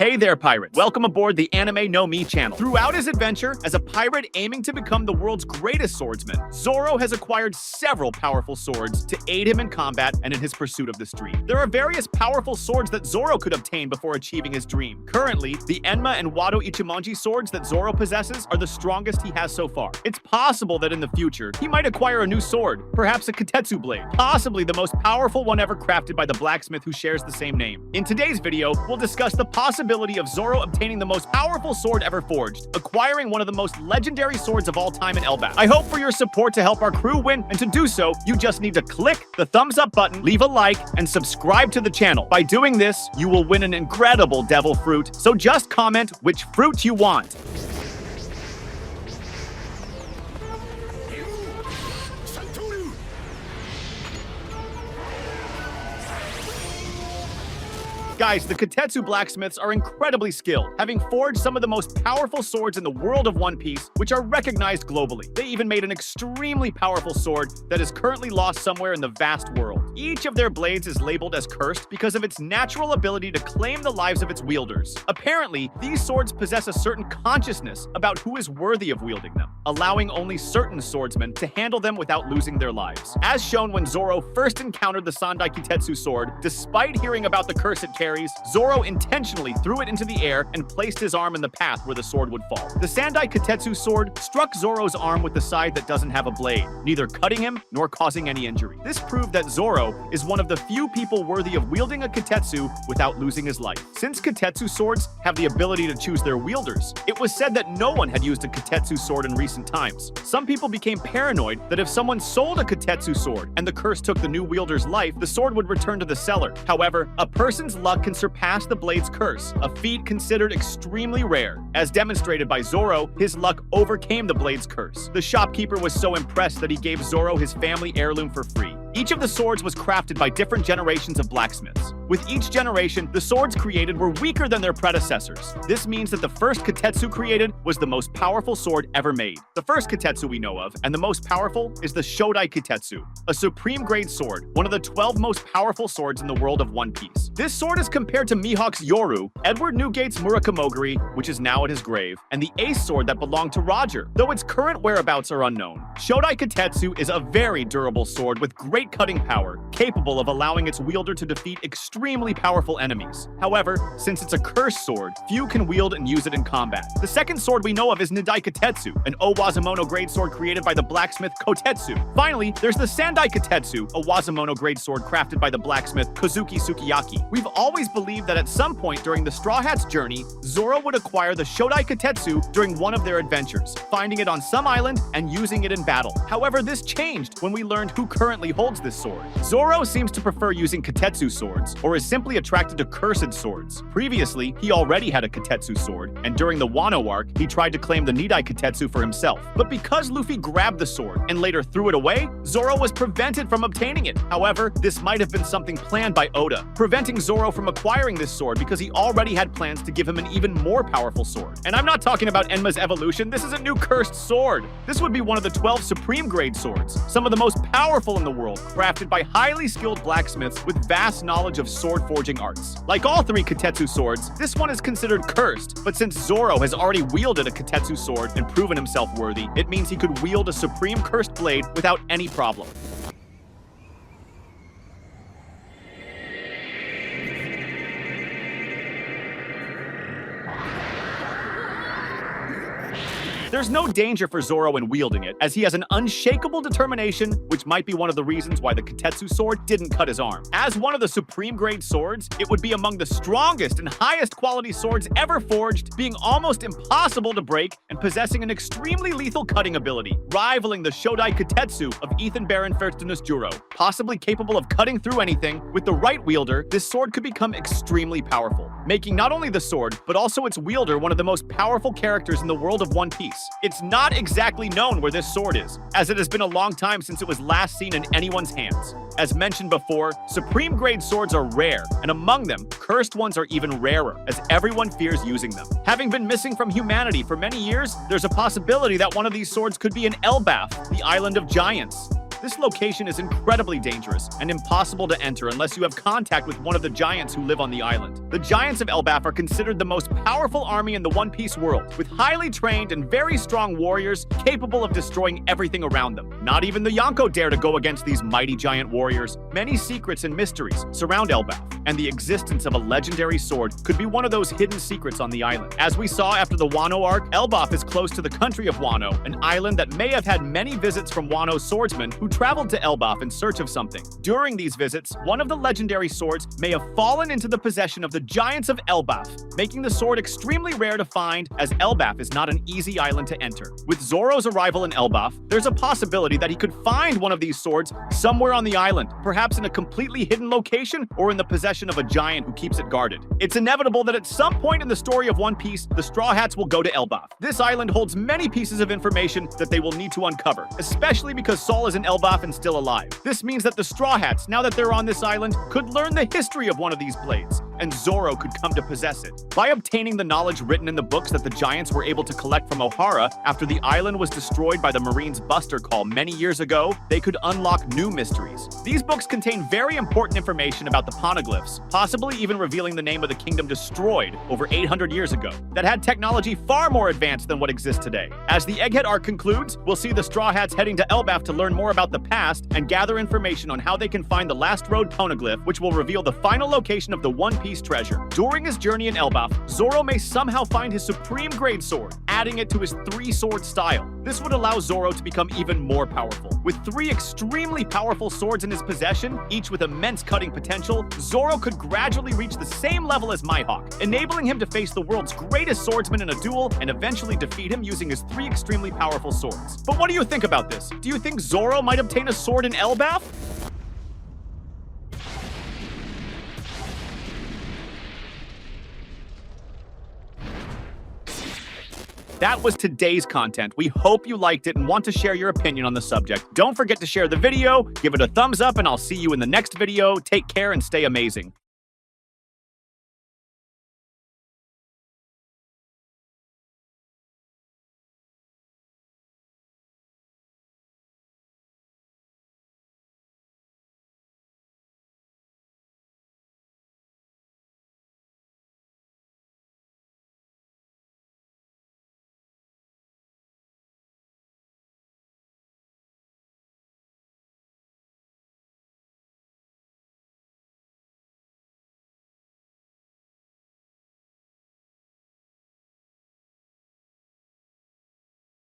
Hey there, pirates. Welcome aboard the Anime No Mi channel. Throughout his adventure as a pirate aiming to become the world's greatest swordsman, Zoro has acquired several powerful swords to aid him in combat and in his pursuit of this dream. There are various powerful swords that Zoro could obtain before achieving his dream. Currently, the Enma and Wado Ichimonji swords that Zoro possesses are the strongest he has so far. It's possible that in the future, he might acquire a new sword, perhaps a Kitetsu blade, possibly the most powerful one ever crafted by the blacksmith who shares the same name. In today's video, we'll discuss the possibility of Zoro obtaining the most powerful sword ever forged, acquiring one of the most legendary swords of all time in Elbaf. I hope for your support to help our crew win, and to do so, you just need to click the thumbs up button, leave a like, and subscribe to the channel. By doing this, you will win an incredible devil fruit, so just comment which fruit you want. Guys, the Kitetsu blacksmiths are incredibly skilled, having forged some of the most powerful swords in the world of One Piece, which are recognized globally. They even made an extremely powerful sword that is currently lost somewhere in the vast world. Each of their blades is labeled as cursed because of its natural ability to claim the lives of its wielders. Apparently, these swords possess a certain consciousness about who is worthy of wielding them, allowing only certain swordsmen to handle them without losing their lives. As shown when Zoro first encountered the Sandai Kitetsu sword, despite hearing about the curse it carries, Zoro intentionally threw it into the air and placed his arm in the path where the sword would fall. The Sandai Kitetsu sword struck Zoro's arm with the side that doesn't have a blade, neither cutting him nor causing any injury. This proved that Zoro is one of the few people worthy of wielding a Kitetsu without losing his life. Since Kitetsu swords have the ability to choose their wielders, it was said that no one had used a Kitetsu sword in recent times. Some people became paranoid that if someone sold a Kitetsu sword and the curse took the new wielder's life, the sword would return to the seller. However, a person's luck can surpass the blade's curse, a feat considered extremely rare. As demonstrated by Zoro, his luck overcame the blade's curse. The shopkeeper was so impressed that he gave Zoro his family heirloom for free. Each of the swords was crafted by different generations of blacksmiths. With each generation, the swords created were weaker than their predecessors. This means that the first Kitetsu created was the most powerful sword ever made. The first Kitetsu we know of, and the most powerful, is the Shodai Kitetsu, a supreme grade sword, one of the 12 most powerful swords in the world of One Piece. This sword is compared to Mihawk's Yoru, Edward Newgate's Murakamogiri, which is now at his grave, and the ace sword that belonged to Roger, though its current whereabouts are unknown. Shodai Kitetsu is a very durable sword with great cutting power, capable of allowing its wielder to defeat extremely powerful enemies. However, since it's a cursed sword, few can wield and use it in combat. The second sword we know of is Nidai Kitetsu, an Owazamono grade sword created by the blacksmith Kotetsu. Finally, there's the Sandai Kitetsu, a Wazamono grade sword crafted by the blacksmith Kozuki Sukiyaki. We've always believed that at some point during the Straw Hat's journey, Zoro would acquire the Shodai Kitetsu during one of their adventures, finding it on some island and using it in battle. However, this changed when we learned who currently holds this sword. Zoro seems to prefer using Kitetsu swords, or is simply attracted to cursed swords. Previously, he already had a Kitetsu sword, and during the Wano arc, he tried to claim the Nidai Kitetsu for himself. But because Luffy grabbed the sword and later threw it away, Zoro was prevented from obtaining it. However, this might have been something planned by Oda, preventing Zoro from acquiring this sword because he already had plans to give him an even more powerful sword. And I'm not talking about Enma's evolution, this is a new cursed sword. This would be one of the 12 supreme grade swords, some of the most powerful in the world, crafted by highly skilled blacksmiths with vast knowledge of sword forging arts. Like all three Kitetsu swords, this one is considered cursed, but since Zoro has already wielded a Kitetsu sword and proven himself worthy, it means he could wield a supreme cursed blade without any problem. There's no danger for Zoro in wielding it, as he has an unshakable determination, which might be one of the reasons why the Kitetsu sword didn't cut his arm. As one of the supreme grade swords, it would be among the strongest and highest quality swords ever forged, being almost impossible to break and possessing an extremely lethal cutting ability, rivaling the Shodai Kitetsu of Ethan Baron Firstenus Juro. Possibly capable of cutting through anything, with the right wielder, this sword could become extremely powerful, making not only the sword, but also its wielder one of the most powerful characters in the world of One Piece. It's not exactly known where this sword is, as it has been a long time since it was last seen in anyone's hands. As mentioned before, supreme grade swords are rare, and among them, cursed ones are even rarer, as everyone fears using them. Having been missing from humanity for many years, there's a possibility that one of these swords could be in Elbaf, the island of giants. This location is incredibly dangerous and impossible to enter unless you have contact with one of the giants who live on the island. The giants of Elbaf are considered the most powerful army in the One Piece world, with highly trained and very strong warriors capable of destroying everything around them. Not even the Yonko dare to go against these mighty giant warriors. Many secrets and mysteries surround Elbaf, and the existence of a legendary sword could be one of those hidden secrets on the island. As we saw after the Wano arc, Elbaf is close to the country of Wano, an island that may have had many visits from Wano swordsmen who traveled to Elbaf in search of something. During these visits, one of the legendary swords may have fallen into the possession of the giants of Elbaf, making the sword extremely rare to find, as Elbaf is not an easy island to enter. With Zoro's arrival in Elbaf, there's a possibility that he could find one of these swords somewhere on the island, perhaps in a completely hidden location or in the possession of a giant who keeps it guarded. It's inevitable that at some point in the story of One Piece, the Straw Hats will go to Elbaf. This island holds many pieces of information that they will need to uncover, especially because Saul is in Elbaf and still alive. This means that the Straw Hats, now that they're on this island, could learn the history of one of these blades, and Zoro could come to possess it. By obtaining the knowledge written in the books that the giants were able to collect from Ohara after the island was destroyed by the Marines' Buster Call many years ago, they could unlock new mysteries. These books contain very important information about the poneglyphs, possibly even revealing the name of the kingdom destroyed over 800 years ago, that had technology far more advanced than what exists today. As the Egghead arc concludes, we'll see the Straw Hats heading to Elbaf to learn more about the past and gather information on how they can find the Last Road poneglyph, which will reveal the final location of the One Piece treasure. During his journey in Elbaf, Zoro may somehow find his supreme grade sword, adding it to his three-sword style. This would allow Zoro to become even more powerful. With three extremely powerful swords in his possession, each with immense cutting potential, Zoro could gradually reach the same level as Mihawk, enabling him to face the world's greatest swordsman in a duel and eventually defeat him using his three extremely powerful swords. But what do you think about this? Do you think Zoro might obtain a sword in Elbaf? That was today's content. We hope you liked it and want to share your opinion on the subject. Don't forget to share the video, give it a thumbs up, and I'll see you in the next video. Take care and stay amazing.